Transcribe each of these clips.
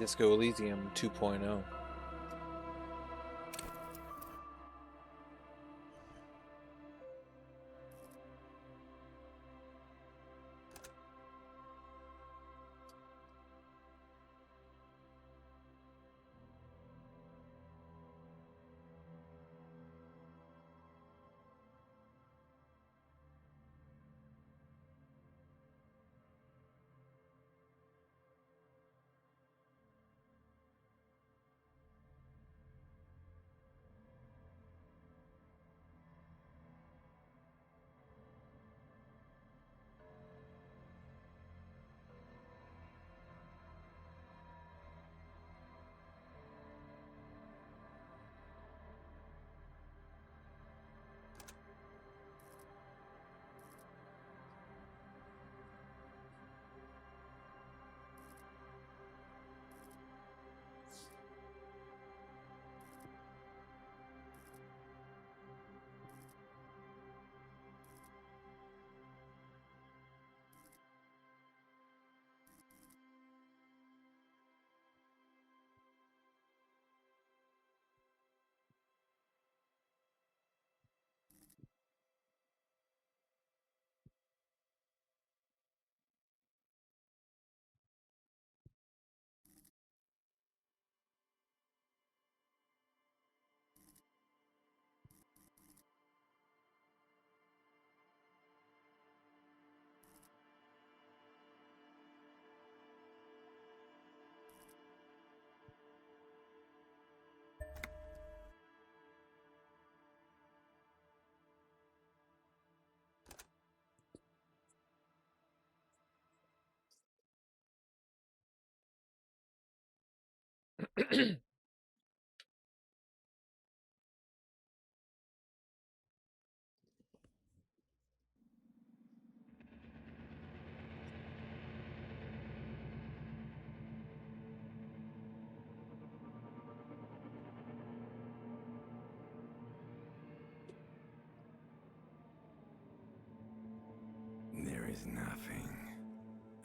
Let's go Elysium 2.0. There is nothing,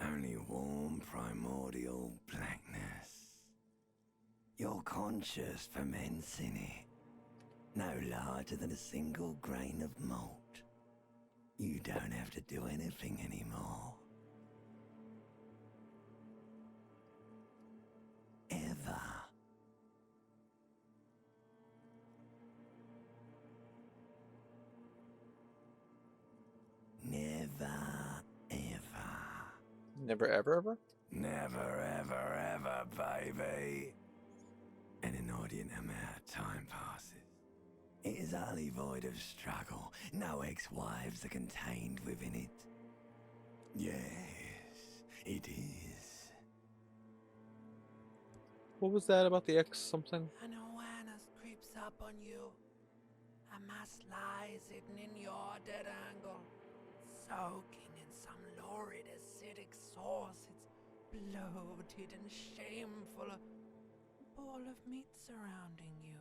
only warm primordial blackness. You're conscious ferments in it, no larger than a single grain of malt. You don't have to do anything anymore. Ever. Never, ever. Never ever ever? Never, ever, ever, baby. An inordinate amount of time passes. It is utterly void of struggle. No ex-wives are contained within it. Yes, it is. What was that about the X something? An awareness creeps up on you. A mass lies hidden in your dead angle, soaking in some lurid acidic sauce. It's bloated and shameful. A ball of meat surrounding you.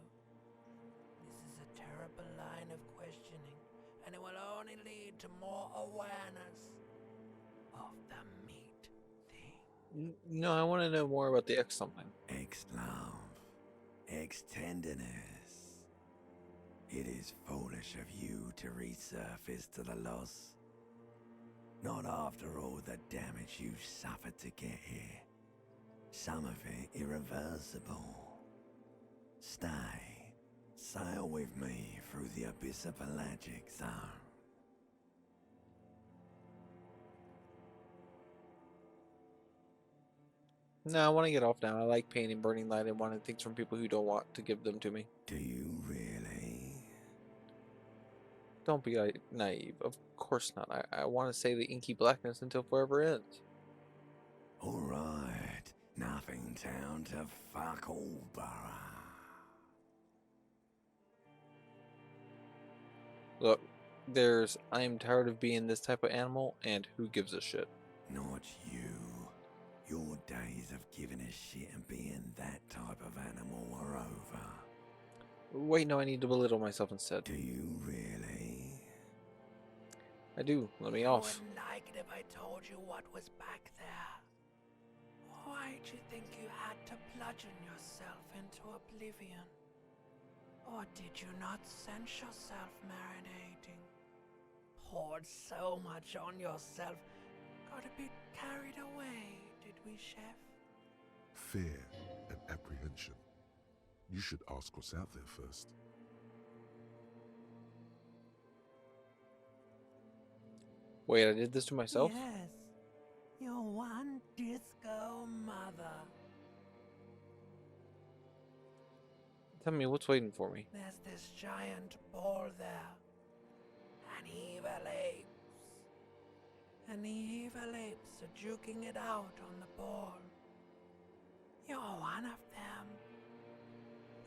This is a terrible line of questioning, and it will only lead to more awareness of the meat thing. No, I want to know more about the X something. Ex-love, ex-tenderness. It is foolish of you to resurface to the loss. Not after all the damage you've suffered to get here. Some of it irreversible. Stay. Sail with me through the abyss of pelagic zone. No, I want to get off now. I like pain and burning light and wanting things from people who don't want to give them to me. Do you really? Don't be naive. Of course not. I want to say the inky blackness until forever ends. Alright, nothing down to fuck all, Borough. Look, I am tired of being this type of animal, and who gives a shit? Not you. Your days of giving a shit and being that type of animal are over. Wait, no, I need to belittle myself instead. Do you really? I do. Let me I off. wouldn't like it if I told you what was back there. Why'd you think you had to bludgeon yourself into oblivion? Or did you not sense yourself marinating? Poured so much on yourself, got a bit carried away, did we, Chef? Fear and apprehension. You should ask what's out there first. Wait, I did this to myself? Yes, your one disco mother. Tell me what's waiting for me. There's this giant ball there. And evil apes. And the evil apes are juking it out on the ball. You're one of them.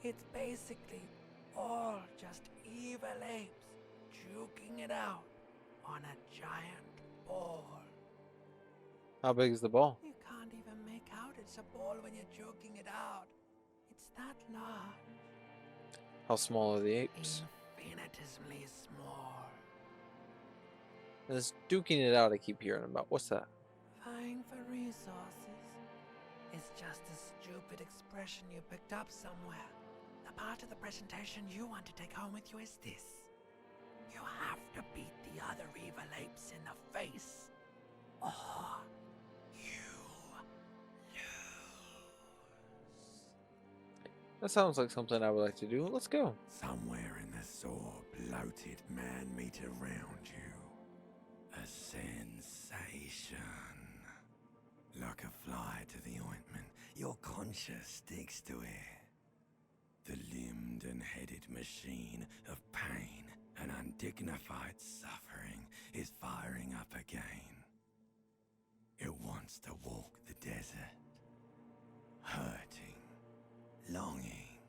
It's basically all just evil apes juking it out on a giant ball. How big is the ball? You can't even make out it's a ball when you're joking it out. It's that large. How small are the apes? Infinitesimally small. This duking it out I keep hearing about. What's that? Vying for resources. It's just a stupid expression you picked up somewhere. The part of the presentation you want to take home with you is this. You have to beat the other evil apes in the face. Or you lose. That sounds like something I would like to do. Let's go. Somewhere in the sore, bloated man-meat around you. A sensation. Like a fly to the ointment, your conscience sticks to it. The limbed and headed machine of pain and undignified suffering is firing up again. It wants to walk the desert, hurting, longing,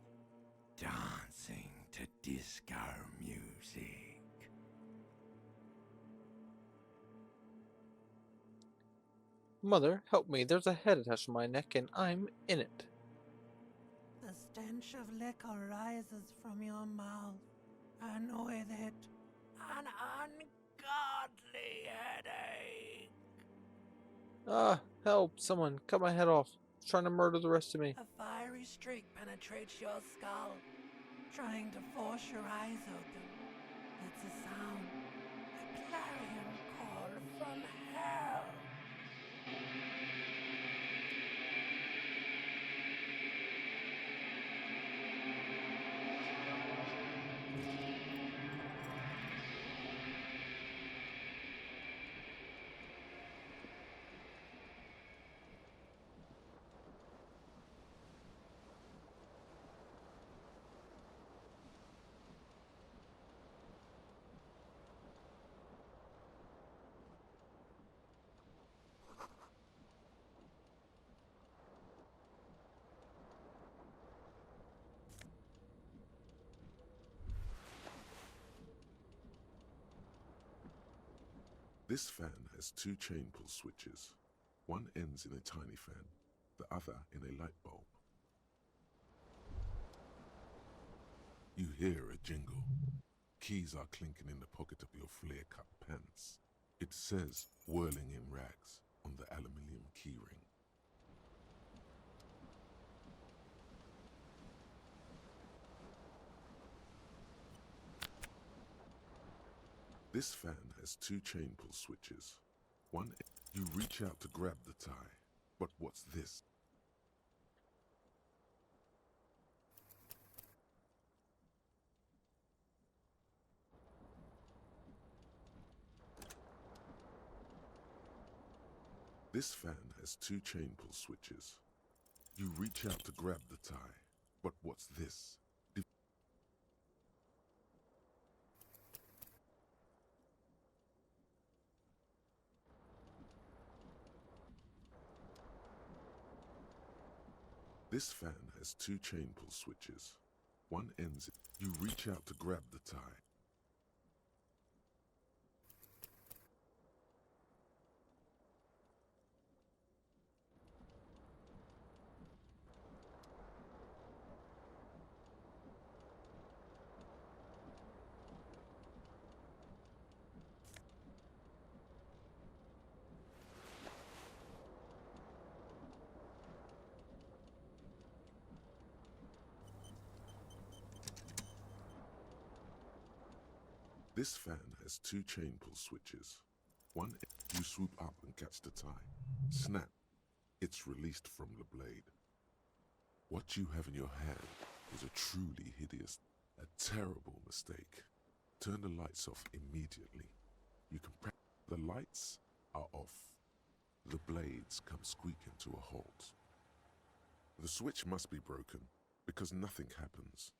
dancing to disco music. Mother, help me. There's a head attached to my neck and I'm in it. The stench of liquor rises from your mouth, and with it, an ungodly headache. Ah, help. Someone cut my head off. It's trying to murder the rest of me. A fiery streak penetrates your skull, trying to force your eyes open. It's a sound, a clarion call from hell. This fan has two chain pull switches. One ends in a tiny fan, the other in a light bulb. You hear a jingle. Keys are clinking in the pocket of your flare-cut pants. It says "whirling in rags" on the aluminium keyring. This fan has two chain pull switches. One, you reach out to grab the tie. But what's this? This fan has two chain pull switches. You reach out to grab the tie. But what's this? This fan has two chain pull switches. One ends, you reach out to grab the tie. This fan has two chain pull switches. One, you swoop up and catch the tie. Snap, it's released from the blade. What you have in your hand is a truly hideous, a terrible mistake. Turn the lights off immediately. You can press. The lights are off. The blades come squeaking to a halt. The switch must be broken because nothing happens.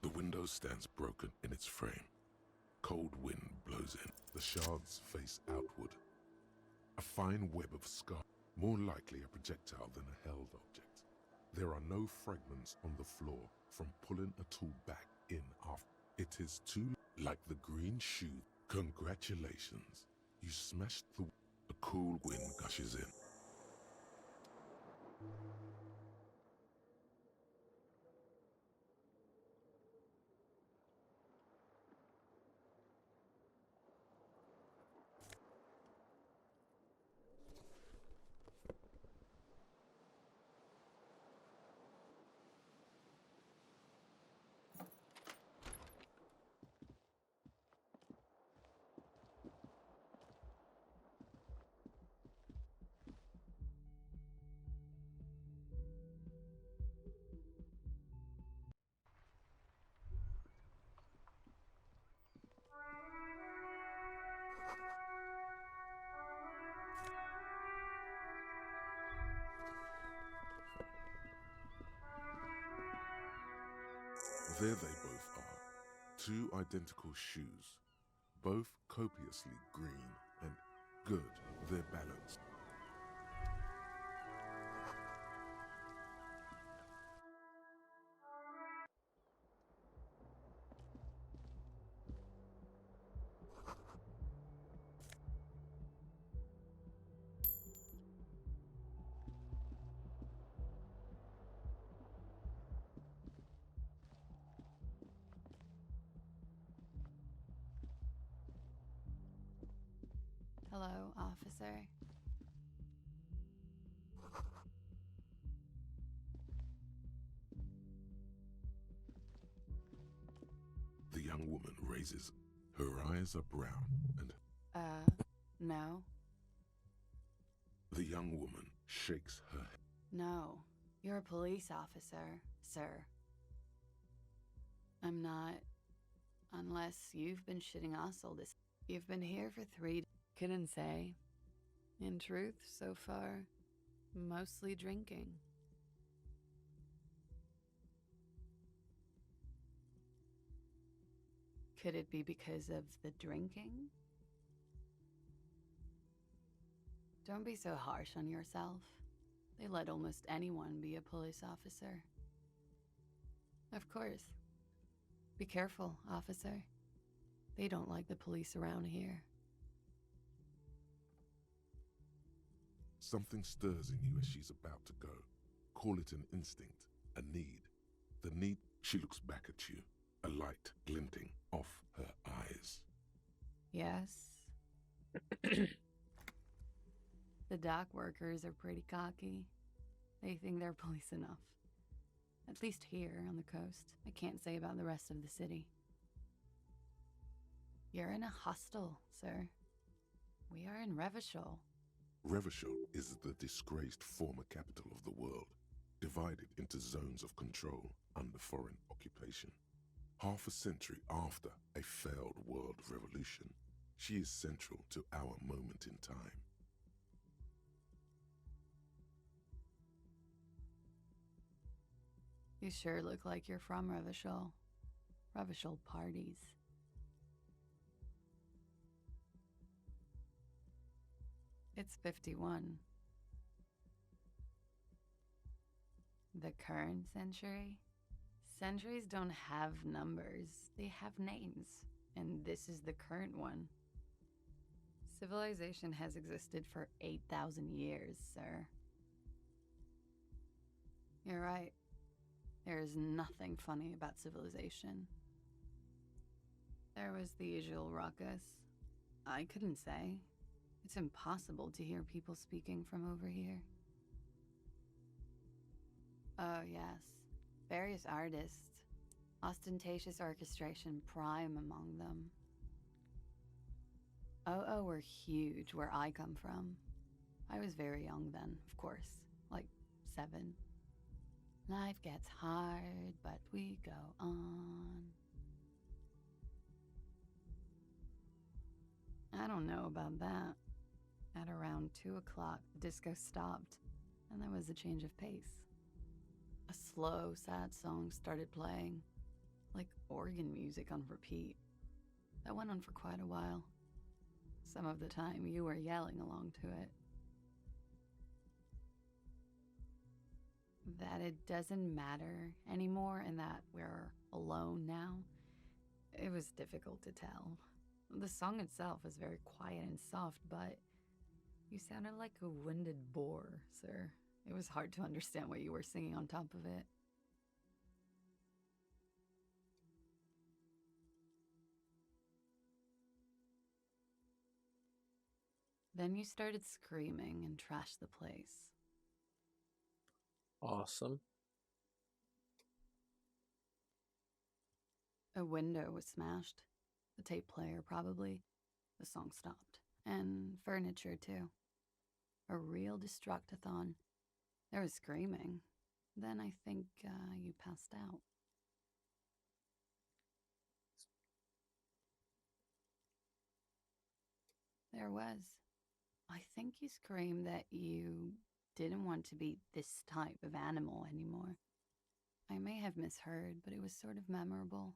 The window stands broken in its frame. Cold wind blows in. The shards face outward. A fine web of scar, more likely a projectile than a held object. There are no fragments on the floor from pulling a tool back in after. It is too like the green shoe. Congratulations. You smashed the... A cool wind gushes in. There they both are. Two identical shoes, both copiously green and good. They're balanced. Hello, officer. The young woman raises. Her eyes are brown and... No. The young woman shakes her head. No. You're a police officer, sir. I'm not. Unless you've been shitting us all this. You've been here for 3 days. Couldn't say. In truth, so far, mostly drinking. Could it be because of the drinking? Don't be so harsh on yourself. They let almost anyone be a police officer. Of course. Be careful, officer. They don't like the police around here. Something stirs in you as she's about to go. Call it an instinct, a need. The need... She looks back at you, a light glinting off her eyes. Yes? The dock workers are pretty cocky. They think they're police enough. At least here on the coast. I can't say about the rest of the city. You're in a hostel, sir. We are in Revachol. Revachol is the disgraced former capital of the world, divided into zones of control under foreign occupation. Half a century after a failed world revolution, she is central to our moment in time. You sure look like you're from Revachol. Revachol parties. It's 51. The current century? Centuries don't have numbers, they have names. And this is the current one. Civilization has existed for 8,000 years, sir. You're right. There is nothing funny about civilization. There was the usual ruckus. I couldn't say. It's impossible to hear people speaking from over here. Oh, yes. Various artists. Ostentatious orchestration prime among them. Oh, were huge where I come from. I was very young then, of course. Like 7. Life gets hard, but we go on. I don't know about that. At around 2 o'clock, the disco stopped, and there was a change of pace. A slow, sad song started playing, like organ music on repeat. That went on for quite a while. Some of the time, you were yelling along to it. That it doesn't matter anymore and that we're alone now, it was difficult to tell. The song itself was very quiet and soft, but you sounded like a winded boar, sir. It was hard to understand what you were singing on top of it. Then you started screaming and trashed the place. Awesome. A window was smashed. The tape player, probably. The song stopped. And furniture, too. A real destructathon. There was screaming. Then I think you passed out. There was. I think you screamed that you didn't want to be this type of animal anymore. I may have misheard, but it was sort of memorable.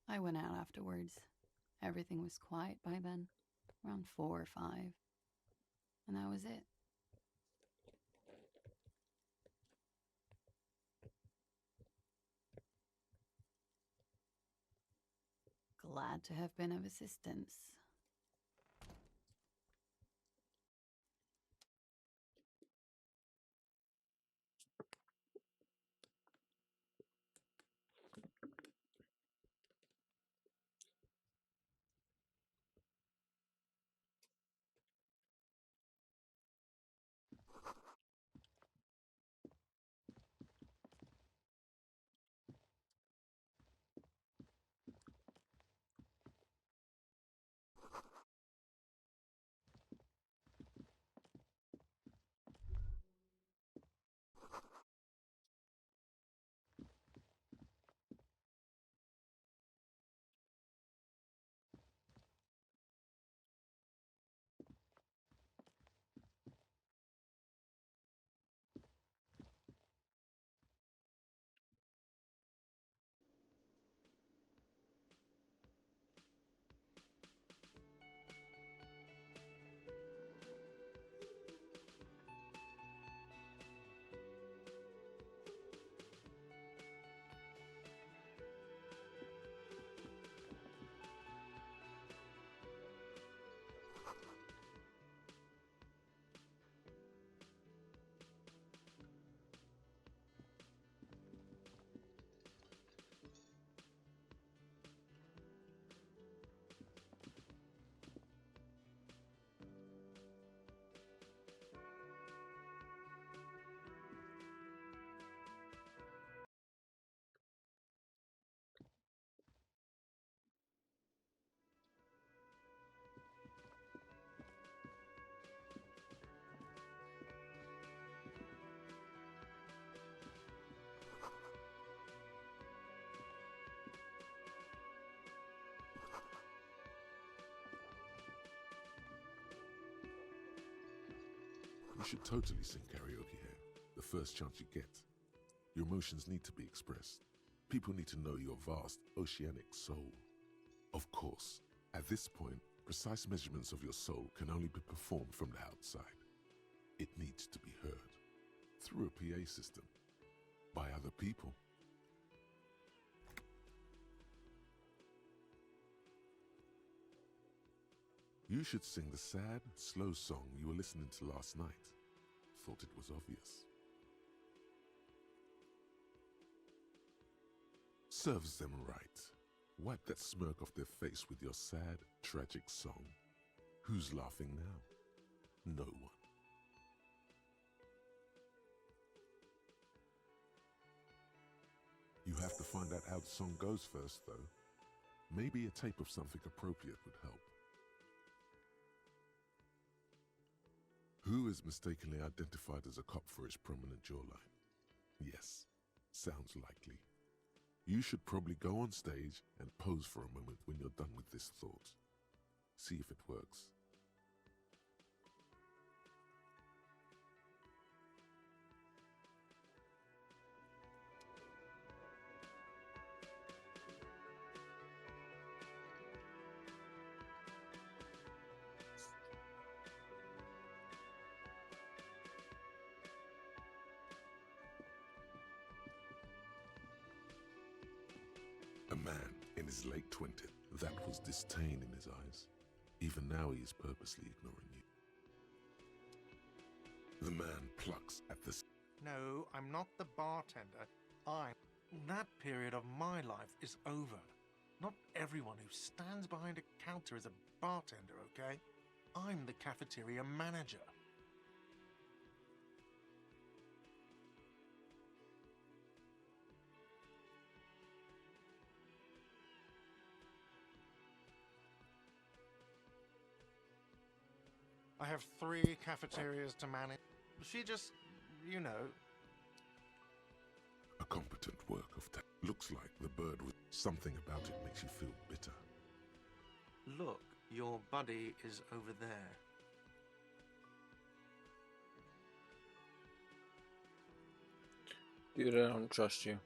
I went out afterwards. Everything was quiet by then, around 4 or 5. And that was it. Glad to have been of assistance. You should totally sing karaoke here, the first chance you get. Your emotions need to be expressed. People need to know your vast, oceanic soul. Of course, at this point, precise measurements of your soul can only be performed from the outside. It needs to be heard, through a PA system, by other people. You should sing the sad, slow song you were listening to last night. Thought it was obvious. Serves them right. Wipe that smirk off their face with your sad, tragic song. Who's laughing now? No one. You have to find out how the song goes first, though. Maybe a tape of something appropriate would help. Who is mistakenly identified as a cop for his prominent jawline? Yes, sounds likely. You should probably go on stage and pose for a moment when you're done with this thought. See if it works. A man in his late 20s, that was disdain in his eyes. Even now he is purposely ignoring you. The man plucks at the... No, I'm not the bartender. That period of my life is over. Not everyone who stands behind a counter is a bartender, okay? I'm the cafeteria manager. I have 3 cafeterias to manage. She just, you know. A competent work of tech. Looks like the bird with something about it makes you feel bitter. Look, your buddy is over there. Dude, I don't trust you.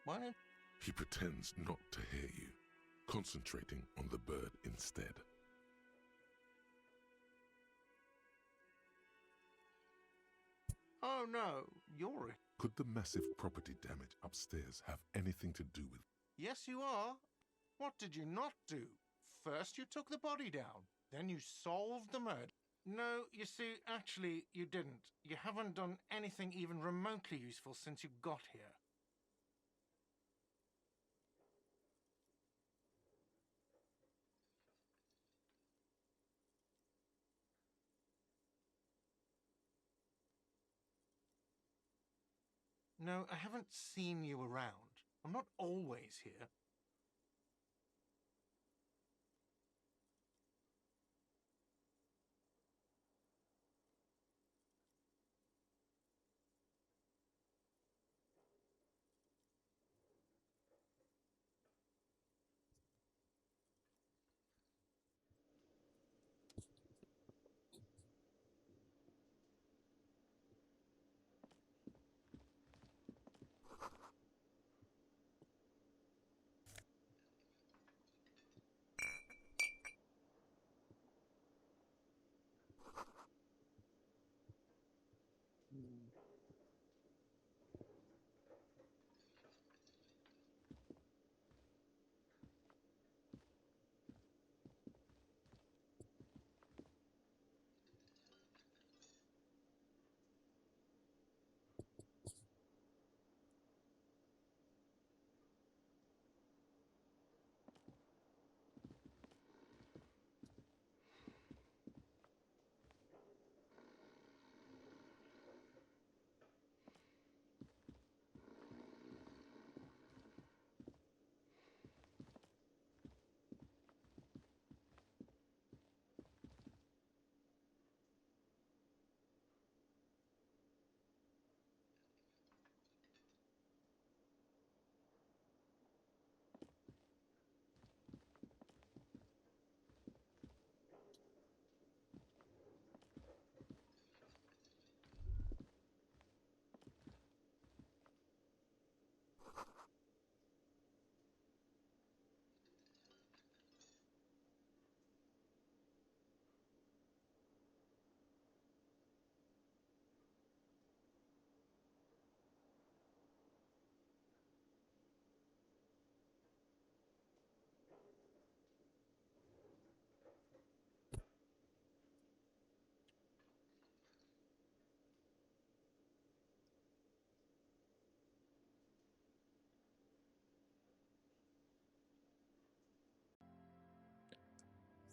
Why don't He pretends not to hear you, concentrating on the bird instead. Oh no, you're it. Could the massive property damage upstairs have anything to do with... Yes, you are. What did you not do? First you took the body down, then you solved the murder. No, you see, actually, you didn't. You haven't done anything even remotely useful since you got here. No, I haven't seen you around. I'm not always here.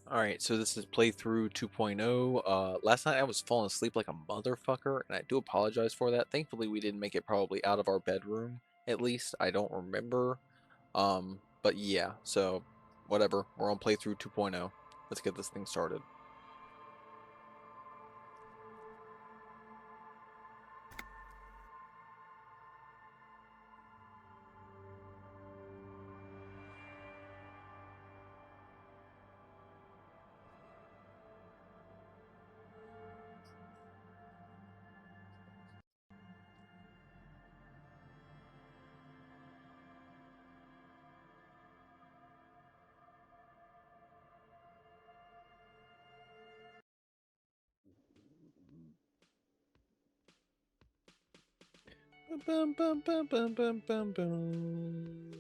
Alright, so this is playthrough 2.0. Last night I was falling asleep like a motherfucker, and I do apologize for that. Thankfully, we didn't make it probably out of our bedroom, at least. I don't remember. But yeah, so whatever. We're on playthrough 2.0. Let's get this thing started. Bum, bum, bum, bum, bum, bum, bum.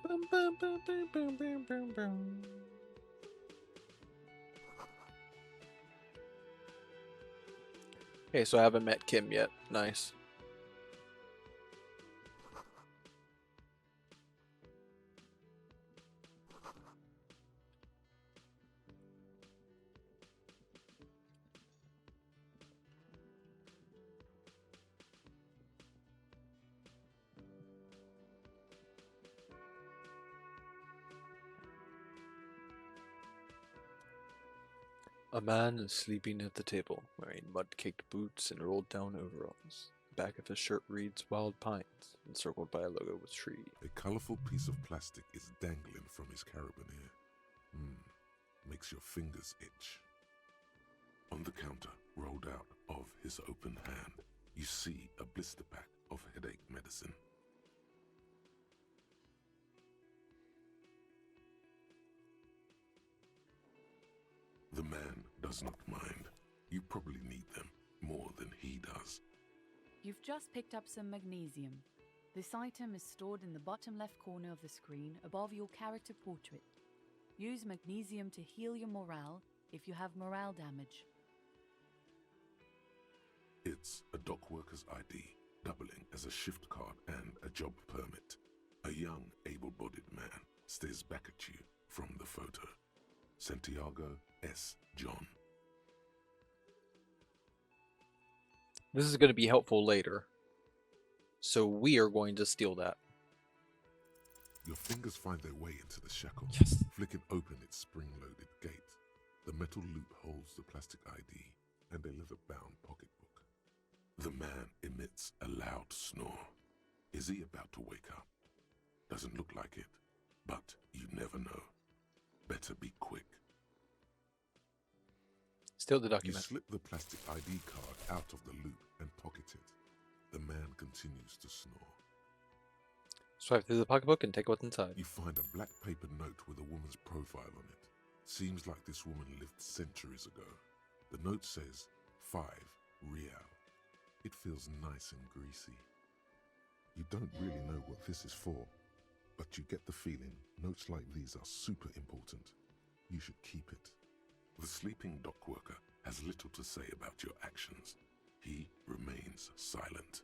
Bum, bum, bum, bum, bum, bum, bum, bum. Okay, so I haven't met Kim yet. Nice. A man is sleeping at the table, wearing mud-caked boots and rolled-down overalls. The back of his shirt reads Wild Pines, encircled by a logo with tree. A colorful piece of plastic is dangling from his carabiner. Makes your fingers itch. On the counter, rolled out of his open hand, you see a blister pack of headache medicine. The man does not mind. You probably need them more than he does. You've just picked up some magnesium. This item is stored in the bottom left corner of the screen above your character portrait. Use magnesium to heal your morale if you have morale damage. It's a dock worker's ID, doubling as a shift card and a job permit. A young, able-bodied man stares back at you from the photo. Santiago S. John. This is going to be helpful later. So we are going to steal that. Your fingers find their way into the shackle, Yes. flicking open its spring-loaded gate. The metal loop holds the plastic ID and a leather-bound pocketbook. The man emits a loud snore. Is he about to wake up? Doesn't look like it, but you never know. Better be quick. Steal the You document. slip the plastic ID card out of the loop and pocket it. The man continues to snore. Swipe through the pocketbook and take what's inside. You find a black paper note with a woman's profile on it. Seems like this woman lived centuries ago. The note says 5 real. It feels nice and greasy. You don't really know what this is for, but you get the feeling notes like these are super important. You should keep it. The sleeping dock worker has little to say about your actions. He remains silent.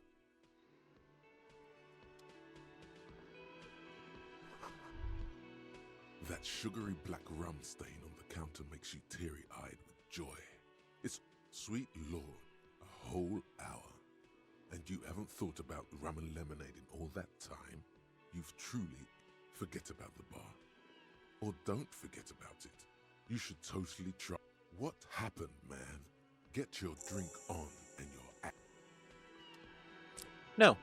That sugary black rum stain on the counter makes you teary-eyed with joy. It's sweet Lord, a whole hour. And you haven't thought about rum and lemonade in all that time. You've truly forget about the bar. Or don't forget about it. You should totally try. What happened, man? Get your drink on and your act. No.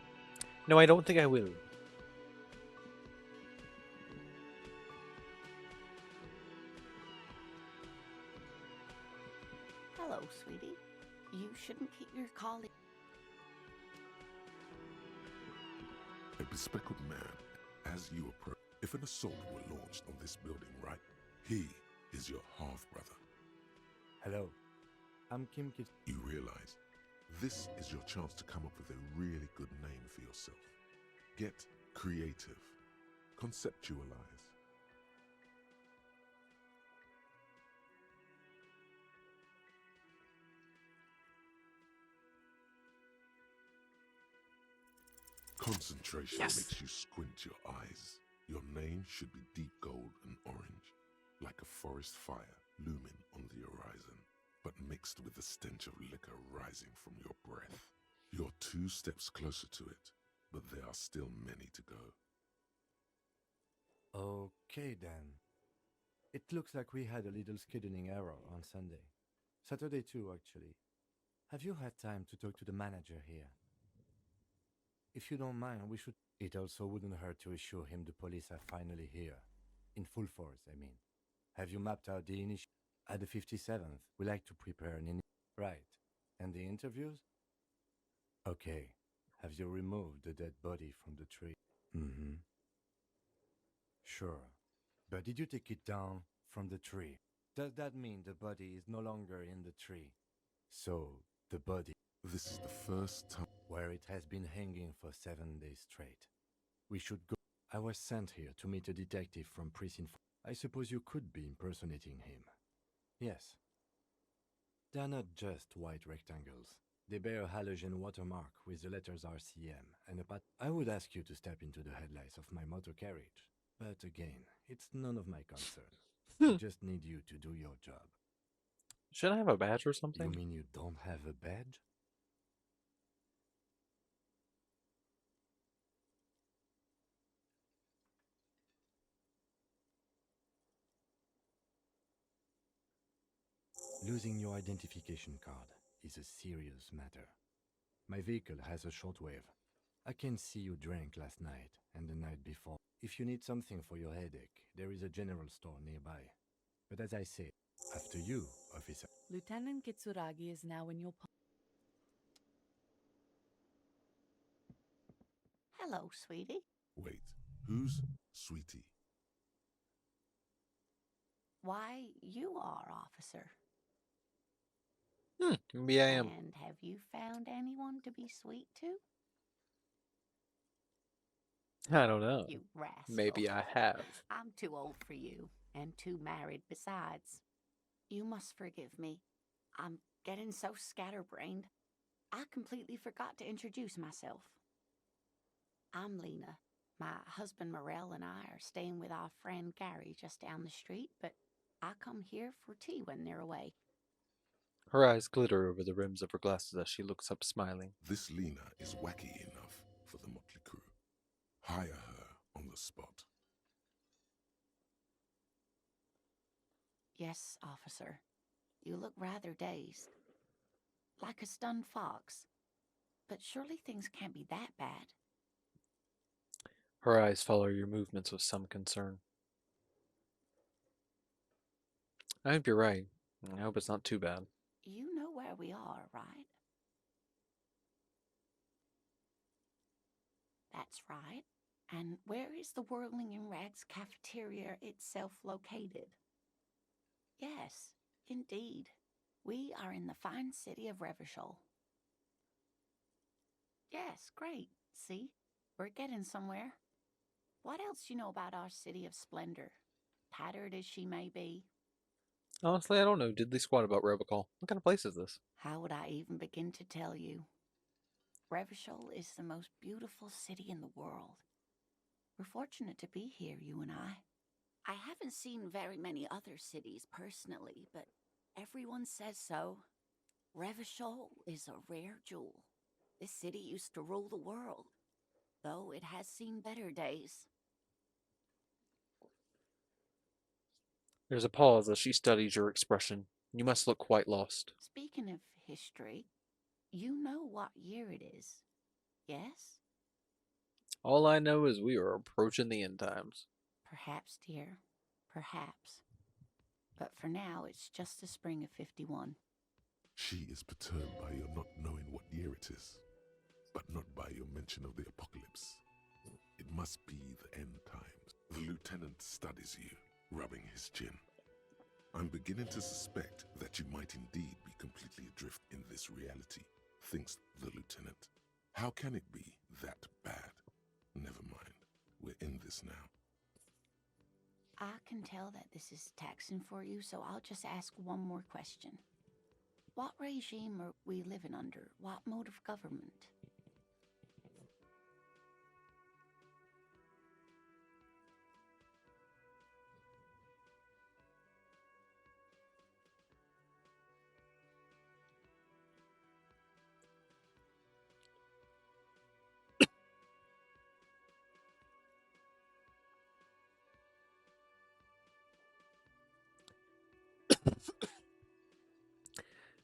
No, I don't think I will. Hello, sweetie. You shouldn't keep your colleague. A bespectacled man, as you approach. If an assault were launched on this building, right? He is your half-brother. Hello, I'm Kim Kis. You realize this is your chance to come up with a really good name for yourself. Get creative. Conceptualize. Concentration makes you squint your eyes. Your name should be deep gold and orange, like a forest fire looming on the horizon, but mixed with the stench of liquor rising from your breath. You're 2 steps closer to it, but there are still many to go. Okay then. It looks like we had a little scheduling error on Sunday. Saturday too, actually. Have you had time to talk to the manager here? If you don't mind, we should. It also wouldn't hurt to assure him the police are finally here. In full force, I mean. Have you mapped out the initial? At the 57th, we like to prepare Right. And the interviews? Okay. Have you removed the dead body from the tree? Mm-hmm. Sure. But did you take it down from the tree? Does that mean the body is no longer in the tree? So, the body. This is the first time. Where it has been hanging for 7 days straight. We should go. I was sent here to meet a detective from Precinct. I suppose you could be impersonating him. Yes. They are not just white rectangles. They bear a halogen watermark with the letters RCM and a pat. I would ask you to step into the headlights of my motor carriage. But again, it's none of my concern. I just need you to do your job. Should I have a badge or You something? mean you don't have a badge? Losing your identification card is a serious matter. My vehicle has a shortwave. I can see you drank last night and the night before. If you need something for your headache, there is a general store nearby. But as I say, after you, officer. Lieutenant Kitsuragi is now in your Hello, sweetie. Wait, who's Sweetie? Why, you are, officer. Maybe I am. And have you found anyone to be sweet to? I don't know. You rascal. Maybe I have. I'm too old for you, and too married besides. You must forgive me. I'm getting so scatterbrained. I completely forgot to introduce myself. I'm Lena. My husband Morel and I are staying with our friend Gary just down the street, but I come here for tea when they're away. Her eyes glitter over the rims of her glasses as she looks up, smiling. This Lena is wacky enough for the motley crew. Hire her on the spot. Yes, officer. You look rather dazed. Like a stunned fox. But surely things can't be that bad. Her eyes follow your movements with some concern. I hope you're right. I hope it's not too bad. You know where we are, right? That's right. And where is the Whirling in Rags cafeteria itself located? Yes, indeed. We are in the fine city of Revachol. Yes, great. See? We're getting somewhere. What else do you know about our city of splendor? Tattered as she may be. Honestly, I don't know diddly squat about Robocall. What kind of place is this? How would I even begin to tell you? Revachol is the most beautiful city in the world. We're fortunate to be here, you and I. I haven't seen very many other cities personally, but everyone says so. Revachol is a rare jewel. This city used to rule the world, though it has seen better days. There's a pause as she studies your expression. You must look quite lost. Speaking of history, you know what year it is, yes? All I know is we are approaching the end times. Perhaps, dear, perhaps. But for now, it's just the spring of 51. She is perturbed by your not knowing what year it is, but not by your mention of the apocalypse. It must be the end times. The lieutenant studies you, rubbing his chin. I'm beginning to suspect that you might indeed be completely adrift in this reality, thinks the lieutenant. How can it be that bad? Never mind. We're in this now. I can tell that this is taxing for you, so I'll just ask one more question. What regime are we living under? What mode of government?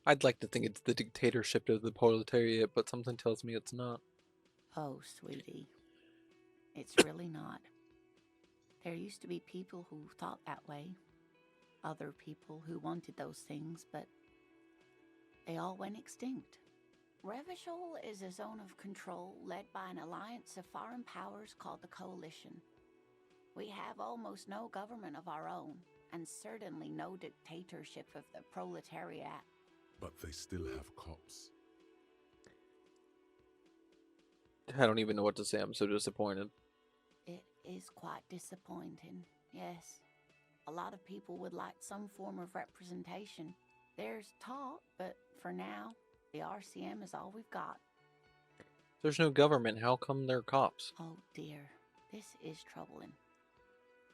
I'd like to think it's the dictatorship of the proletariat, but something tells me it's not. Oh, sweetie, it's really not. There used to be people who thought that way, other people who wanted those things, but they all went extinct. Revachol is a zone of control led by an alliance of foreign powers called the Coalition. We have almost no government of our own, and certainly no dictatorship of the proletariat. But they still have cops. I don't even know what to say. I'm so disappointed. It is quite disappointing, yes. A lot of people would like some form of representation. There's talk, but for now, the RCM is all we've got. There's no government. How come they're cops? Oh dear, this is troubling.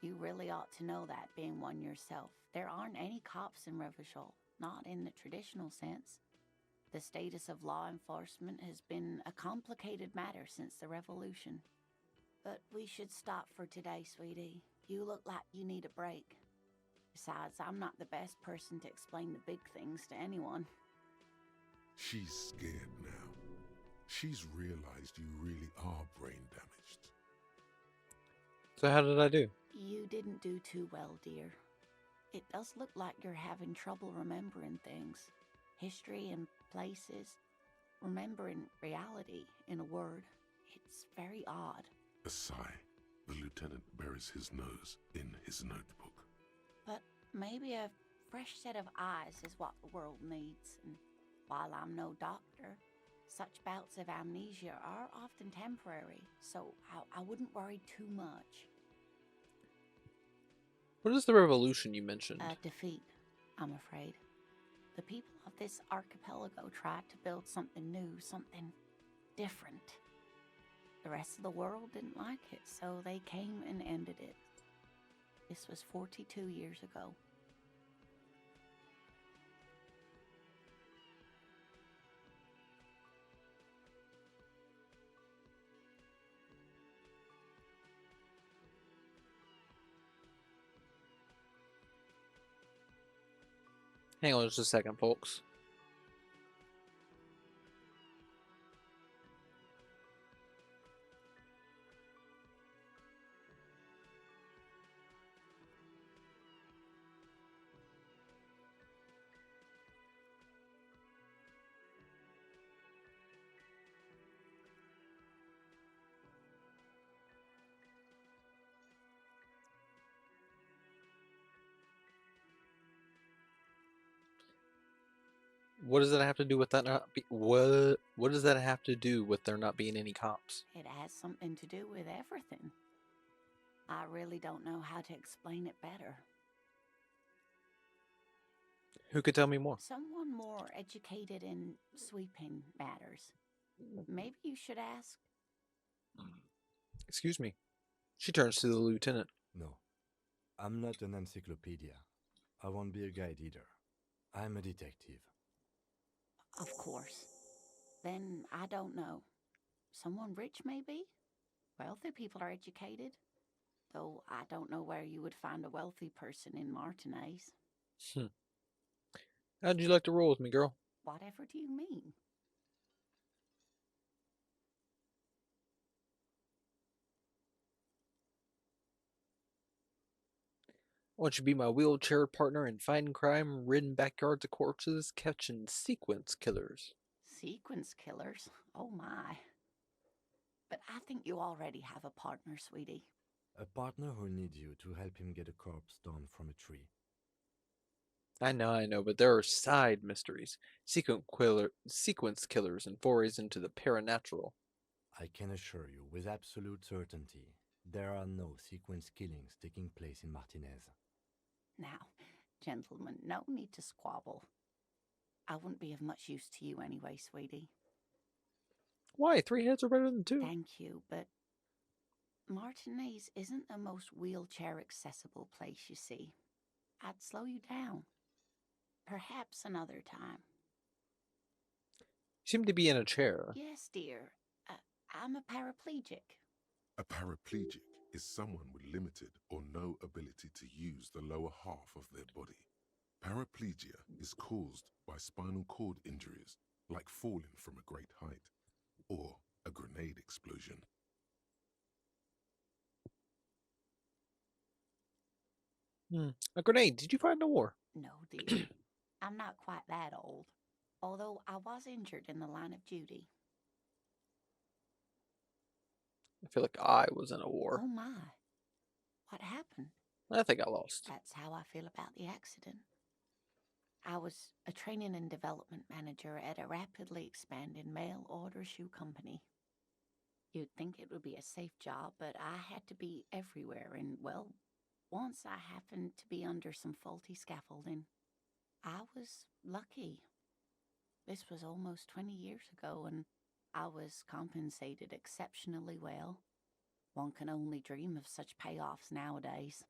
You really ought to know that, being one yourself. There aren't any cops in Revachol, not in the traditional sense. The status of law enforcement has been a complicated matter since the revolution. But we should stop for today, sweetie. You look like you need a break. Besides, I'm not the best person to explain the big things to anyone. She's scared now. She's realized you really are brain damaged. So how did I do? You didn't do too well, dear. It does look like you're having trouble remembering things. History and places. Remembering reality, in a word. It's very odd. A sigh. The lieutenant buries his nose in his notebook. But maybe a fresh set of eyes is what the world needs. And while I'm no doctor, such bouts of amnesia are often temporary, so I wouldn't worry too much. What is the revolution you mentioned? A defeat, I'm afraid. The people of this archipelago tried to build something new, something different. The rest of the world didn't like it, so they came and ended it. This was 42 years ago. Hang on just a second, folks. What does that have to do with that not be what does that have to do with there not being any cops? It has something to do with everything. I really don't know how to explain it better. Who could tell me more? Someone more educated in sweeping matters. Maybe you should ask. Excuse me. She turns to the lieutenant. No, I'm not an encyclopedia. I won't be a guide either. I'm a detective. Of course. Then I don't know. Someone rich, maybe? Wealthy people are educated. Though I don't know where you would find a wealthy person in Martinez. How'd you like to roll with me, girl? Whatever do you mean? I want you to be my wheelchair partner in fighting crime, ridding backyards of corpses, catching sequence killers. Sequence killers? Oh my. But I think you already have a partner, sweetie. A partner who needs you to help him get a corpse down from a tree. I know, but there are side mysteries. Sequence killers and forays into the paranatural. I can assure you with absolute certainty, there are no sequence killings taking place in Martinez. Now, gentlemen, no need to squabble. I wouldn't be of much use to you anyway, sweetie. Why? 3 heads are better than 2. Thank you, but Martinez isn't the most wheelchair accessible place, you see. I'd slow you down. Perhaps another time. You seem to be in a chair. Yes, dear. I'm a paraplegic. A paraplegic is someone with limited or no ability to use the lower half of their body. Paraplegia is caused by spinal cord injuries, like falling from a great height, or a grenade explosion. A grenade. Did you find the war? No, dear. I'm not quite that old. Although I was injured in the line of duty. I feel like I was in a war. Oh my. What happened? I think I lost. That's how I feel about the accident. I was a training and development manager at a rapidly expanding mail order shoe company. You'd think it would be a safe job, but I had to be everywhere, and well, once I happened to be under some faulty scaffolding. I was lucky. This was almost 20 years ago, and I was compensated exceptionally well. One can only dream of such payoffs nowadays.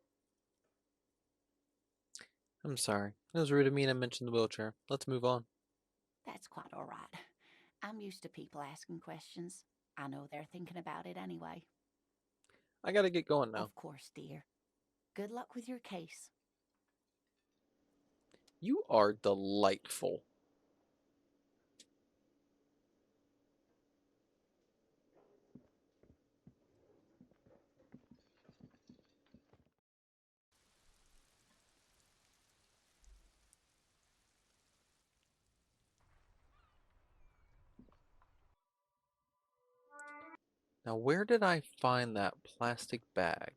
I'm sorry. It was rude of me to mention the wheelchair. Let's move on. That's quite all right. I'm used to people asking questions. I know they're thinking about it anyway. I gotta get going now. Of course, dear. Good luck with your case. You are delightful. Now, where did I find that plastic bag?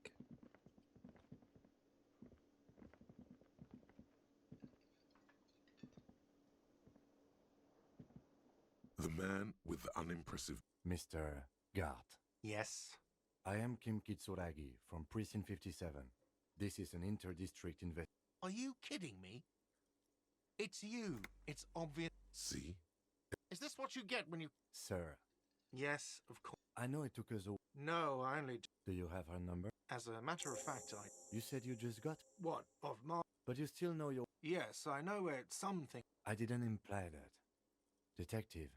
The man with the unimpressive. Mr. Gart, Yes? I am Kim Kitsuragi from Precinct 57. This is an inter-district investigation. Are you kidding me? It's you. It's obvious. See? Is this what you get when you... Sir, Yes, of course. I know it took us a... No, I only... Do you have her number? As a matter of fact, I... You said you just got... What? Of my... But you still know your... Yes, I know where it's something. I didn't imply that. Detective.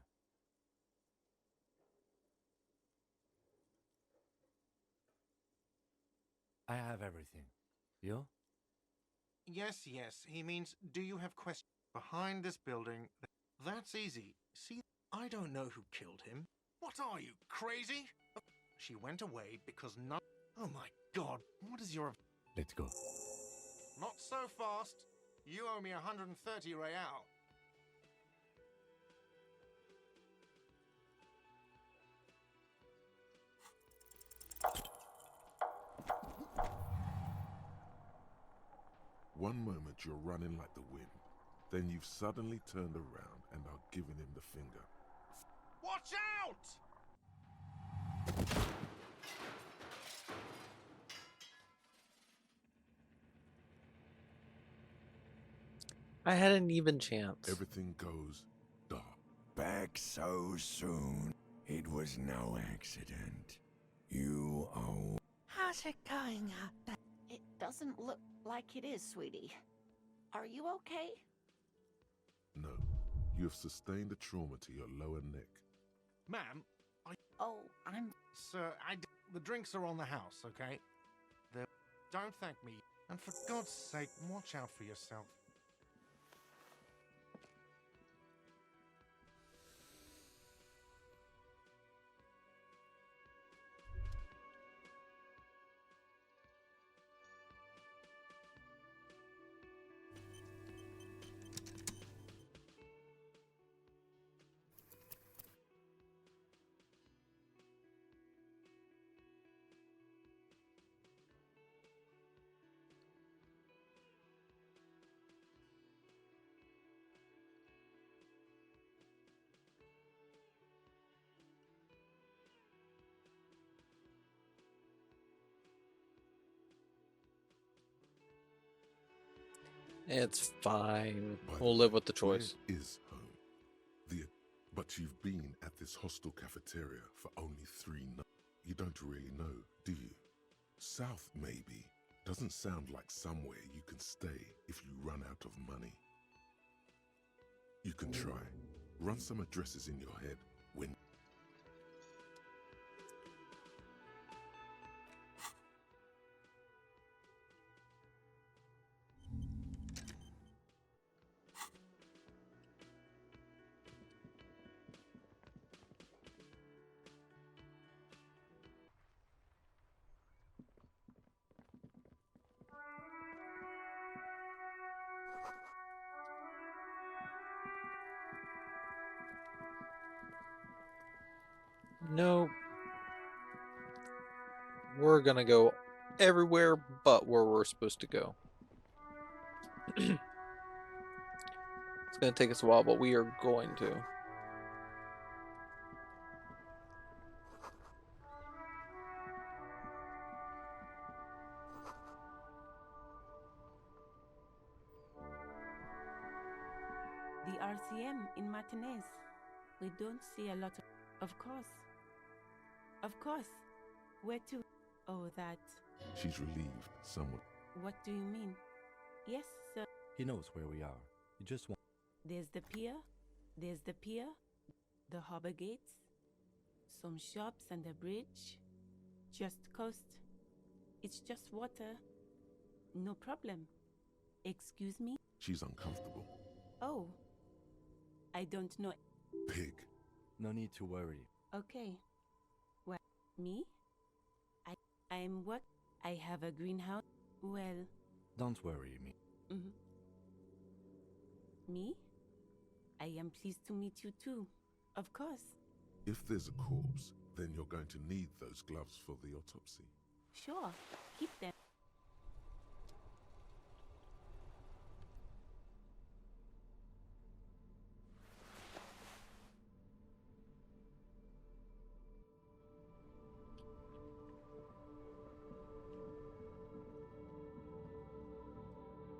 I have everything. You? Yes, yes. He means, do you have questions behind this building? That's easy. See, I don't know who killed him. What are you, crazy? She went away because none... Oh my god, what is your... Let's go. Not so fast. You owe me 130 real. One moment you're running like the wind, then you've suddenly turned around and are giving him the finger. Watch out! I had an even chance. Everything goes dark. Back so soon. It was no accident. You owe... How's it going out there? It doesn't look like it is, sweetie. Are you okay? No, you have sustained a trauma to your lower neck. Ma'am, Oh, I'm... sir, the drinks are on the house, okay? Don't thank me. And for God's sake, watch out for yourself. It's fine. By We'll the live way, with the choice. Where is home? But you've been at this hostel cafeteria for only 3 nights. You don't really know, do you? South, maybe. Doesn't sound like somewhere you can stay if you run out of money. You can try. Run some addresses in your head when... No, we're gonna go everywhere but where we're supposed to go. It's gonna take us a while, but we are going to. The RCM in Martinez. We don't see a lot of. Of course. Of course. Where to? Oh, that. She's relieved somewhat. What do you mean? Yes, sir. He knows where we are. He just wants. There's the pier. There's the pier. The harbor gates. Some shops and a bridge. Just coast. It's just water. No problem. Excuse me? She's uncomfortable. Oh. I don't know. Pig. No need to worry. Okay. Well, me? I'm what? I have a greenhouse. Well. Don't worry, me. Mm-hmm. Me? I am pleased to meet you too. Of course. If there's a corpse, then you're going to need those gloves for the autopsy. Sure. Keep them.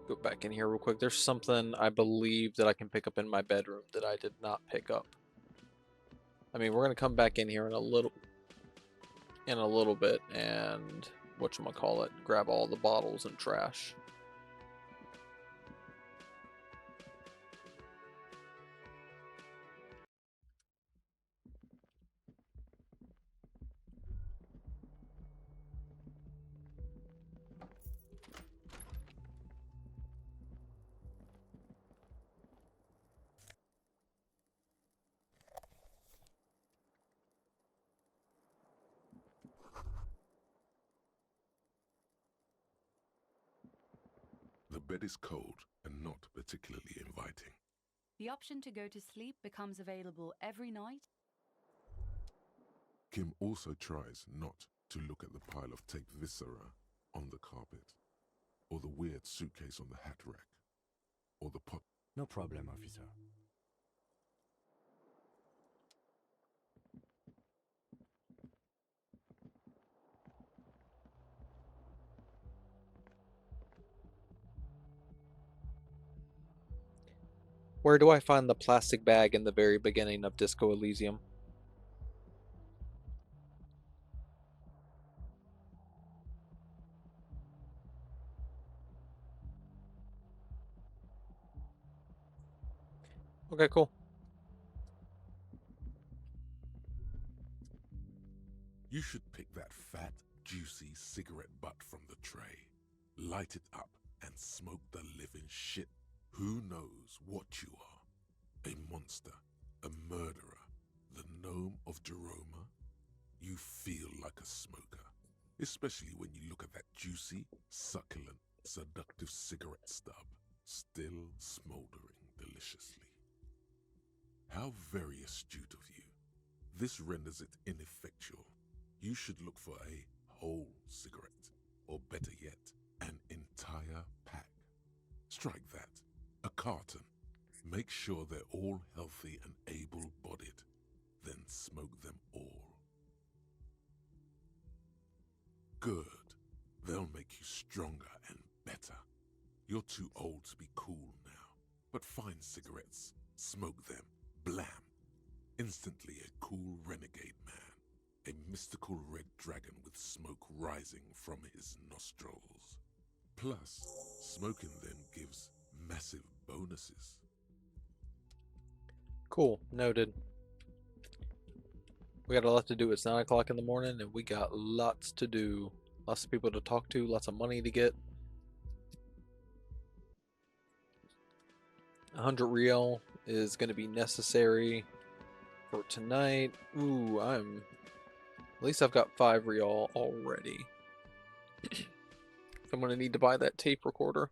Go back in here real quick. There's something I believe that I can pick up in my bedroom that I did not pick up. I mean, we're gonna come back in here in a little bit and whatchamacallit, grab all the bottles and trash. The bed is cold and not particularly inviting. The option to go to sleep becomes available every night. Kim also tries not to look at the pile of tape viscera on the carpet, or the weird suitcase on the hat rack, or the pot. No problem, officer. Where do I find the plastic bag in the very beginning of Disco Elysium? Okay, cool. You should pick that fat, juicy cigarette butt from the tray, light it up, and smoke the living shit. Who knows what you are? A monster, a murderer, the gnome of Jeroma? You feel like a smoker, especially when you look at that juicy, succulent, seductive cigarette stub, still smoldering deliciously. How very astute of you. This renders it ineffectual. You should look for a whole cigarette, or better yet, an entire pack. Strike that, a carton. Make sure they're all healthy and able-bodied, then smoke them all. Good. They'll make you stronger and better. You're too old to be cool now, but find cigarettes, smoke them, blam. Instantly a cool renegade man. A mystical red dragon with smoke rising from his nostrils. Plus, smoking them gives massive bonuses. Cool, noted. We got a lot to do. It's 9 o'clock in the morning and we got lots to do. Lots of people to talk to, lots of money to get. 100 real is going to be necessary for tonight. Ooh, at least I've got 5 real already. I'm going to need to buy that tape recorder.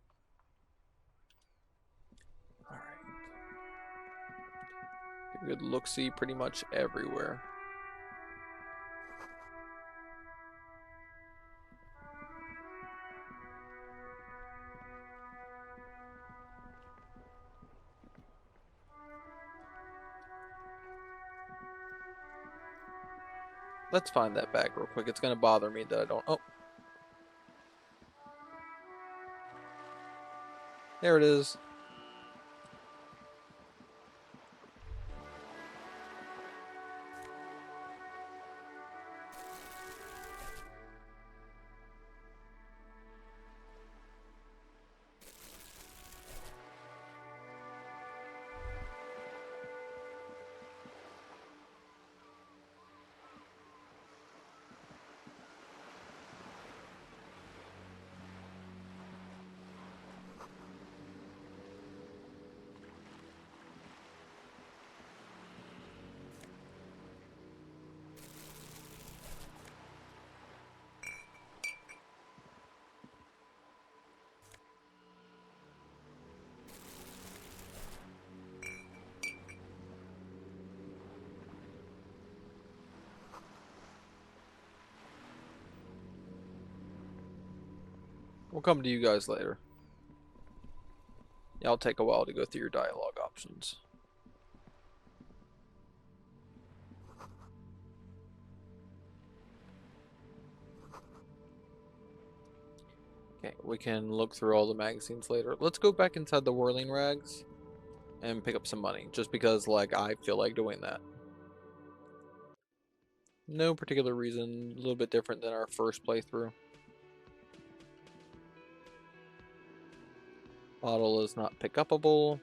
Alright. Get a good look-see pretty much everywhere. Let's find that bag real quick. It's gonna bother me that I don't. Oh, there it is. We'll come to you guys later. Yeah, I'll take a while to go through your dialogue options. Okay, we can look through all the magazines later. Let's go back inside the Whirling Rags and pick up some money, just because, like, I feel like doing that. No particular reason, a little bit different than our first playthrough. Bottle is not pick upable.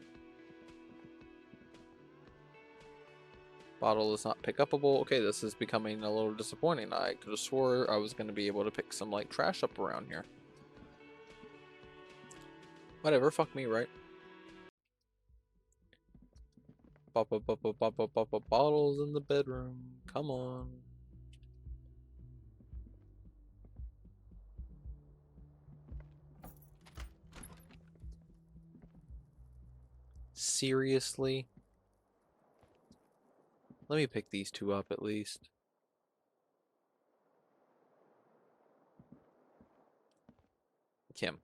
Bottle is not pick upable. Okay, this is becoming a little disappointing. I could have swore I was going to be able to pick some, like, trash up around here. Whatever, fuck me, right? Bottles in the bedroom. Come on. Seriously? Let me pick these two up at least. Kim.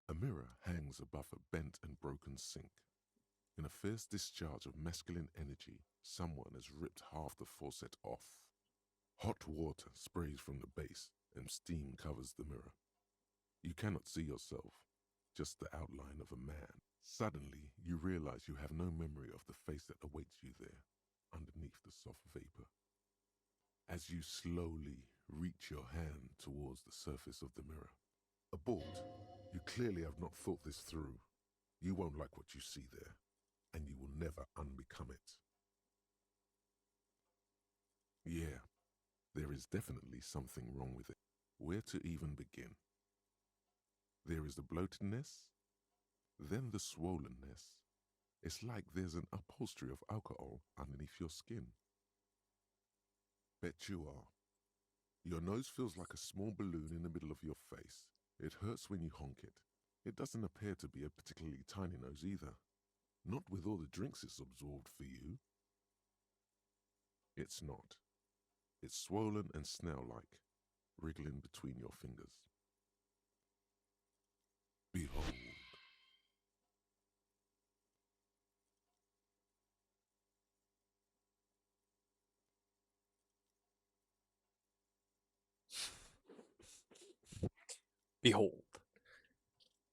A mirror hangs above a bent and broken sink. In a fierce discharge of masculine energy, someone has ripped half the faucet off. Hot water sprays from the base, and steam covers the mirror. You cannot see yourself, just the outline of a man. Suddenly, you realize you have no memory of the face that awaits you there, underneath the soft vapor. As you slowly reach your hand towards the surface of the mirror. Abort. You clearly have not thought this through. You won't like what you see there, and you will never unbecome it. Yeah, there is definitely something wrong with it. Where to even begin? There is the bloatedness, then the swollenness. It's like there's an upholstery of alcohol underneath your skin. Bet you are. Your nose feels like a small balloon in the middle of your face. It hurts when you honk it. It doesn't appear to be a particularly tiny nose either. Not with all the drinks it's absorbed for you. It's not. It's swollen and snail-like, wriggling between your fingers. Behold. Behold.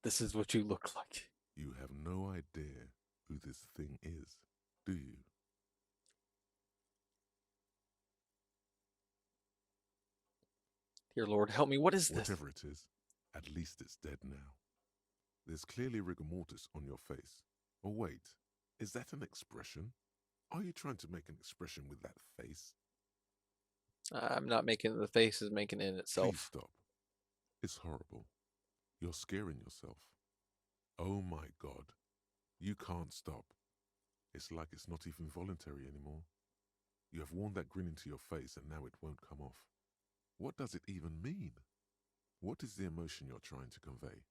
This is what you look like. You have no idea who this thing is, do you? Dear Lord, help me. What is this? Whatever it is, at least it's dead now. There's clearly rigor mortis on your face. Oh wait, is that an expression? Are you trying to make an expression with that face? I'm not making the face, is making it in Please itself. stop. It's horrible. You're scaring yourself. Oh my God. You can't stop. It's like it's not even voluntary anymore. You have worn that grin into your face and now it won't come off. What does it even mean? What is the emotion you're trying to convey?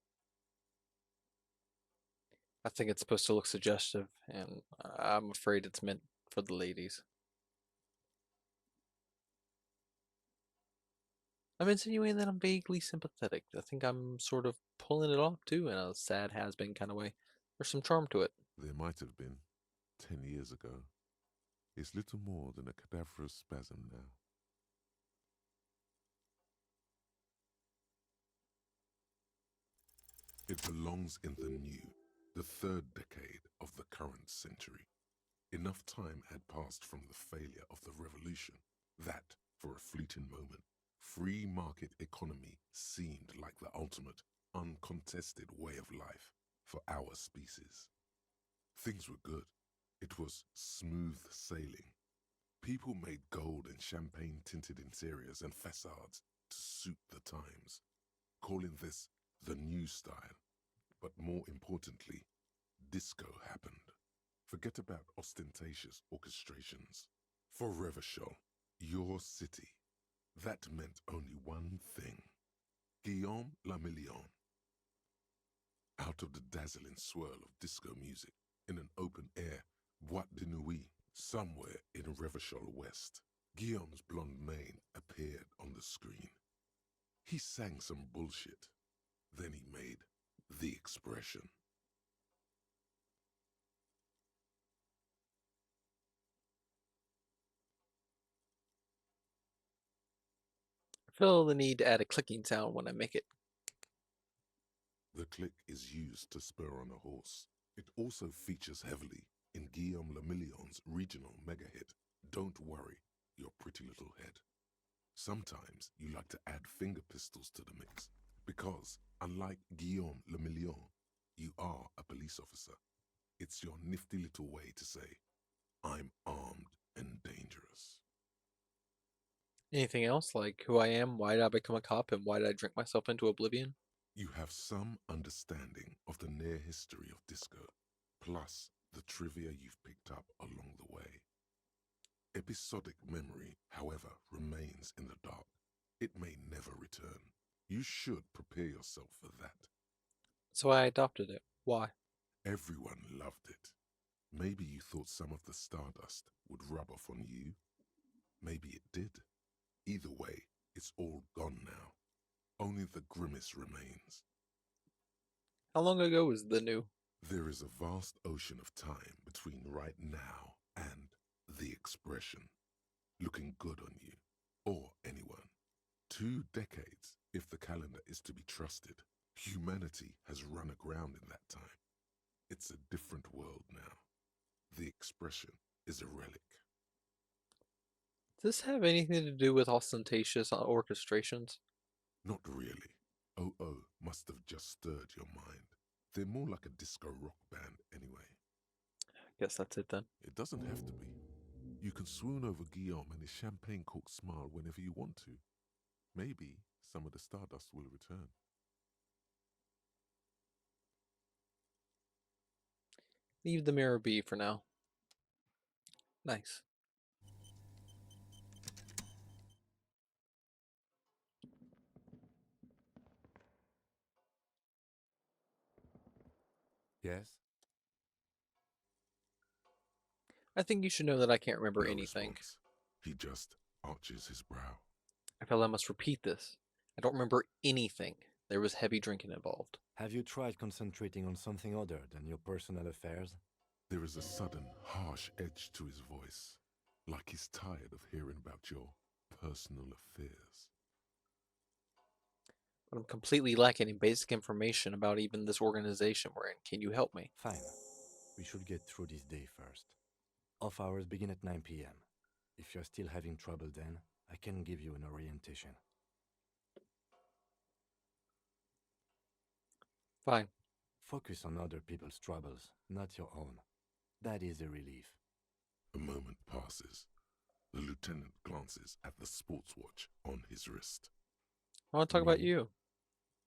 I think it's supposed to look suggestive, and I'm afraid it's meant for the ladies. I'm insinuating that I'm vaguely sympathetic. I think I'm sort of pulling it off too in a sad has been kind of way. There's some charm to it. There might have been 10 years ago. It's little more than a cadaverous spasm now. It belongs in the new, the third decade of the current century. Enough time had passed from the failure of the revolution that, for a fleeting moment, free market economy seemed like the ultimate, uncontested way of life for our species. Things were good. It was smooth sailing. People made gold and champagne tinted interiors and facades to suit the times, calling this the new style. But more importantly, disco happened. Forget about ostentatious orchestrations. For Revachol, your city, that meant only one thing. Guillaume Lamillion. Out of the dazzling swirl of disco music, in an open-air boîte de nuit somewhere in Revachol West, Guillaume's blonde mane appeared on the screen. He sang some bullshit. Then he made the expression. I feel the need to add a clicking sound when I make it. The click is used to spur on a horse. It also features heavily in Guillaume Lamillion's regional mega hit, Don't Worry, Your Pretty Little Head. Sometimes you like to add finger pistols to the mix, because, unlike Guillaume Lamillion, you are a police officer. It's your nifty little way to say, I'm armed and dangerous. Anything else, like who I am, why did I become a cop, and why did I drink myself into oblivion? You have some understanding of the near history of disco, plus the trivia you've picked up along the way. Episodic memory, however, remains in the dark. It may never return. You should prepare yourself for that. So I adopted it. Why? Everyone loved it. Maybe you thought some of the stardust would rub off on you. Maybe it did. Either way, it's all gone now. Only the grimace remains. How long ago was the new? There is a vast ocean of time between right now and the expression. Looking good on you, or anyone. 2 decades, if the calendar is to be trusted. Humanity has run aground in that time. It's a different world now. The expression is a relic. Does this have anything to do with ostentatious orchestrations? Not really. Oh must have just stirred your mind. They're more like a disco rock band anyway. Guess that's it then. It doesn't have to be. You can swoon over Guillaume and his champagne cork smile whenever you want to. Maybe some of the stardust will return. Leave the mirror be for now. Nice. Yes? I think you should know that I can't remember No anything. response. He just arches his brow. I feel I must repeat this. I don't remember anything. There was heavy drinking involved. Have you tried concentrating on something other than your personal affairs? There is a sudden, harsh edge to his voice, like he's tired of hearing about your personal affairs. But I'm completely lacking in basic information about even this organization we're in. Can you help me? Fine. We should get through this day first. Off hours begin at 9 p.m. If you're still having trouble then, I can give you an orientation. Fine. Focus on other people's troubles, not your own. That is a relief. A moment passes. The lieutenant glances at the sports watch on his wrist. I want to talk about Me? you.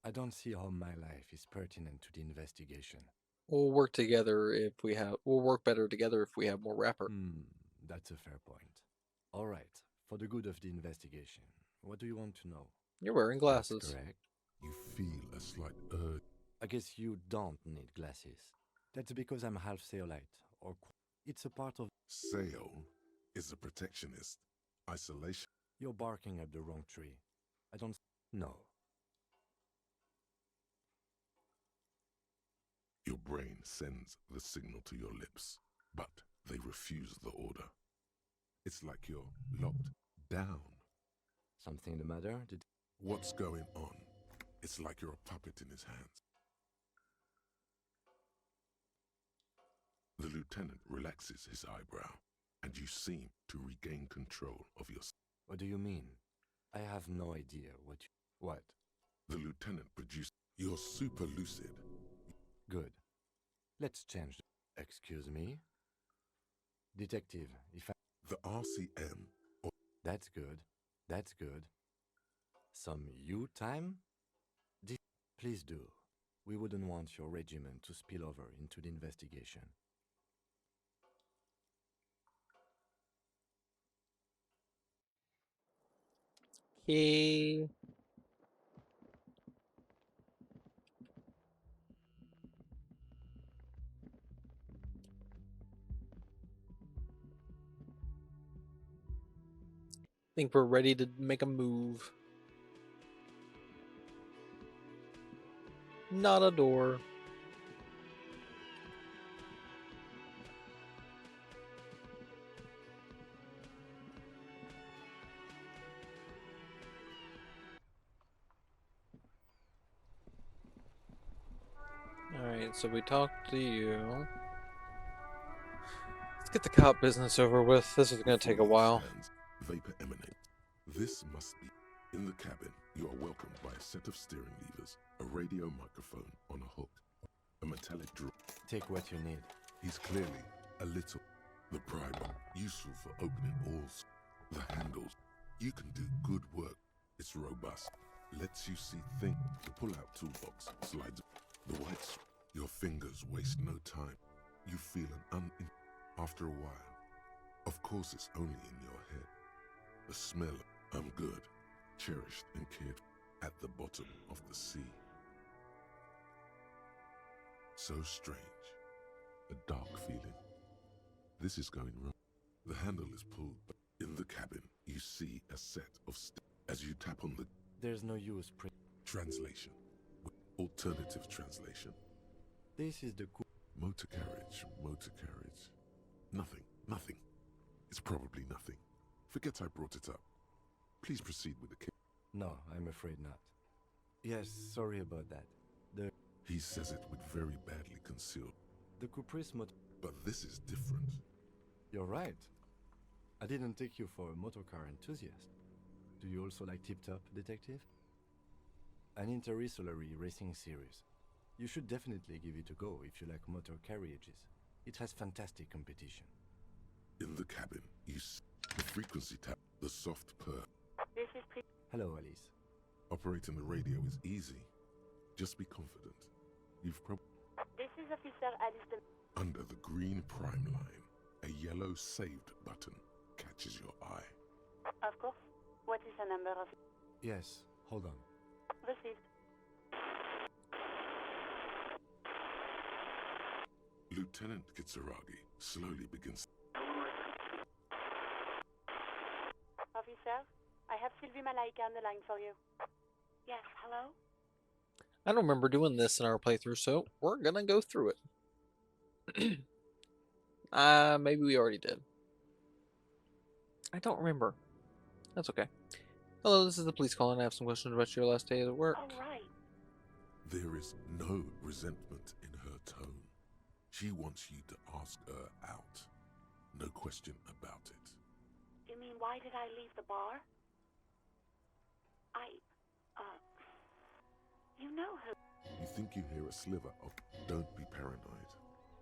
I don't see how my life is pertinent to the investigation. We'll work together if we have. We'll work better together if we have more rapport. That's a fair point. All right, for the good of the investigation, what do you want to know? You're wearing That's glasses. correct. You feel a slight urge. I guess you don't need glasses. That's because I'm half Seolite, it's a part of. Sale is a protectionist. Isolation. You're barking up the wrong tree. I don't. No. Your brain sends the signal to your lips, but they refuse the order. It's like you're locked down. Something the matter? What's going on? It's like you're a puppet in his hands. The lieutenant relaxes his eyebrow, and you seem to regain control of yourself. What do you mean? I have no idea what you. What? The lieutenant produces. You're super lucid. Good. Let's change. Excuse me? Detective, if I. The RCM. That's good. That's good. Some you time? Please do. We wouldn't want your regiment to spill over into the investigation. Okay. Think we're ready to make a move. Not a door. Alright, so we talked to you. Let's get the cop business over with. This is going to take a while. Vapor emanates. This must be. In the cabin, you are welcomed by a set of steering levers, a radio microphone on a hook, a metallic drill. Take what you need. He's clearly a little. The primer, useful for opening alls. The handles. You can do good work. It's robust. Lets you see things. The pull-out toolbox slides. The whites. Your fingers waste no time. You feel after a while. Of course, it's only in your head. The smell. I'm good. Cherished and cared at the bottom of the sea. So strange. A dark feeling. This is going wrong. The handle is pulled, but in the cabin, you see a set of as you tap on the. There's no use. Translation. Alternative translation. This is the motor carriage. Motor carriage. Nothing. Nothing. It's probably nothing. Forget I brought it up. Please proceed with the case. No, I'm afraid not. Yes, sorry about that. He says it with very badly concealed. The Caprice motor. But this is different. You're right. I didn't take you for a motorcar enthusiast. Do you also like Tip Top, Detective? An interstellary racing series. You should definitely give it a go if you like motor carriages. It has fantastic competition. In the cabin, you see the frequency tap, the soft purr. This is Hello, Alice. Operating the radio is easy. Just be confident. You've probably. This is Officer Alice. Under the green prime line, a yellow saved button catches your eye. Of course. What is the number of? Yes, hold on. Received. Lieutenant Kitsuragi slowly begins. Officer, I have Sylvie Malaika on the line for you. Yes, hello? I don't remember doing this in our playthrough, so we're gonna go through it. Maybe we already did. I don't remember. That's okay. Hello, this is the police calling. I have some questions about your last day at work. All right. There is no resentment in her tone. She wants you to ask her out. No question about it. You mean, why did I leave the bar? You know who. You think you hear a sliver of. Don't be paranoid.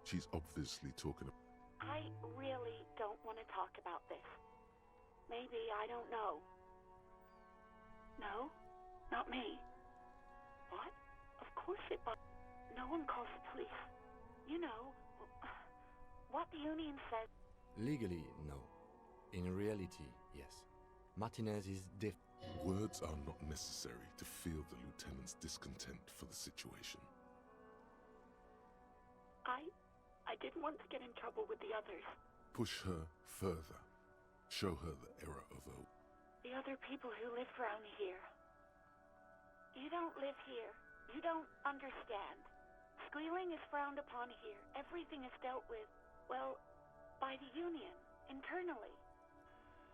She's obviously talking about. I really don't want to talk about this. Maybe, I don't know. No? Not me. What? Of course it. No one calls the police. You know, what the union says. Legally, no. In reality, yes. Martinez is Words are not necessary to feel the lieutenant's discontent for the situation. I didn't want to get in trouble with the others. Push her further. Show her the error of her. The other people who live around here. You don't live here. You don't understand. Squealing is frowned upon here. Everything is dealt with, well, by the Union, internally.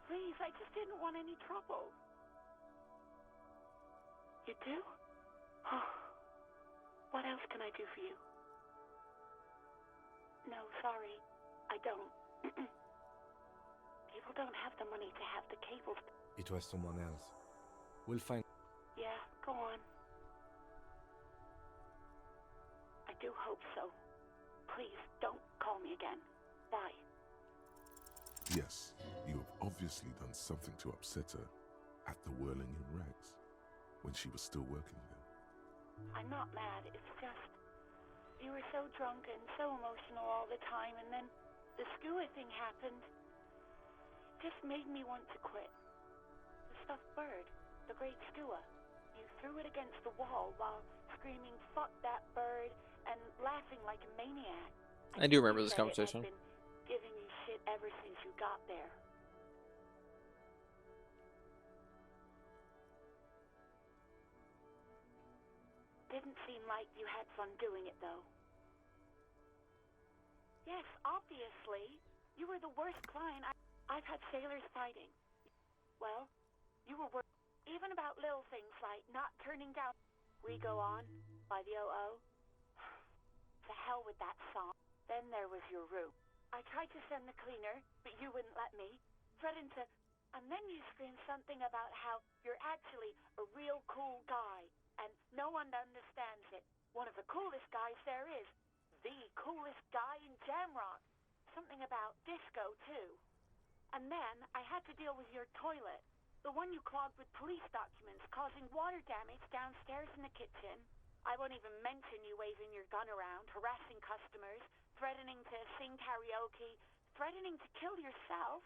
Please, I just didn't want any trouble. You do? Oh. What else can I do for you? No, sorry. I don't. People don't have the money to have the cables. It was someone else. We'll find. Yeah, go on. I do hope so. Please, don't call me again. Bye. Yes, you have obviously done something to upset her at the Whirling in Rags when she was still working there. I'm not mad, it's just... You were so drunk and so emotional all the time, and then the skua thing happened. It just made me want to quit. The stuffed bird, the great skua. You threw it against the wall while screaming, "Fuck that bird," and laughing like a maniac. I do remember this conversation. I've been giving you shit ever since you got there. Didn't seem like you had fun doing it, though. Yes, obviously. You were the worst client I've had sailors fighting. Well, you were worse. Even about little things like not turning down We Go On by the O.O. To hell with that song. Then there was your room. I tried to send the cleaner, but you wouldn't let me. Threatened to... And then you screamed something about how you're actually a real cool guy, and no one understands it. One of the coolest guys there is. The coolest guy in Jamrock. Something about disco, too. And then I had to deal with your toilet. The one you clogged with police documents, causing water damage downstairs in the kitchen. I won't even mention you waving your gun around, harassing customers, threatening to sing karaoke, threatening to kill yourself.